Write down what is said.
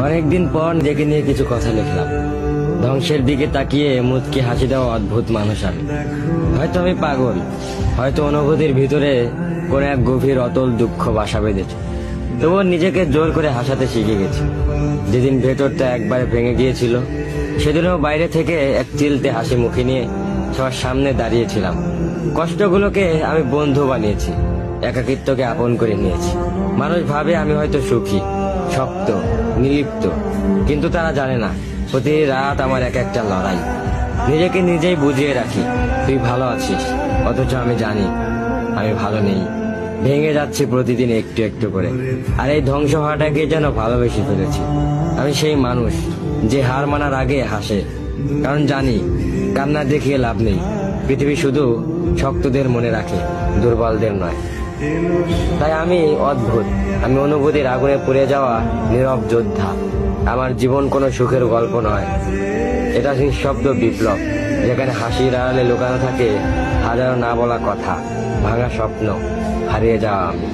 অনেকদিন পর দেখে নিয়ে কিছু কথা লিখলাম। ধ্বংসের দিকে তাকিয়ে মুচকি হাসি দেওয়া অদ্ভুত মানুষ আমি। হয়তো আমি পাগল, হয়তো অনুভূতির ভিতরে কোন এক গভীর অতল দুঃখ বাসা বেঁধেছে, তবুও নিজেকে জোর করে হাসাতে শিখে গেছি। যেদিন ভেতরটা একবারে ভেঙে গিয়েছিল, সেদিনও বাইরে থেকে এক চিলতে হাসি মুখে নিয়ে সবার সামনে দাঁড়িয়েছিলাম। কষ্টগুলোকে আমি বন্ধু বানিয়েছি, একাকিত্বকে আপন করে নিয়েছি। মানুষ ভাবে আমি হয়তো সুখী, শক্ত, নির্লিপ্ত, কিন্তু তারা জানে না প্রতি রাত আমার এক একটা লড়াই। নিজেকে নিজেই বুঝিয়ে রাখি তুই ভালো আছিস, অথচ আমি জানি আমি ভালো নেই। ভেঙে যাচ্ছি প্রতিদিন একটু একটু করে, আর এই ধ্বংস হওয়াটাকে যেন ভালোবেসে ফেলেছি। আমি সেই মানুষ যে হার মানার আগে হাসে, কারণ জানি কান্না দেখিয়ে লাভ নেই। পৃথিবী শুধু শক্তদের মনে রাখে, দুর্বলদের নয়। তাই আমি অদ্ভুত, আমি অনুভূতির আগুনে পুড়ে যাওয়া নীরব যোদ্ধা। আমার জীবন কোনো সুখের গল্প নয়, এটা নিঃশব্দ বিপ্লব, যেখানে হাসির আড়ালে লুকানো থাকে হাজারো না বলা কথা, ভাঙা স্বপ্ন, হারিয়ে যাওয়া আমি।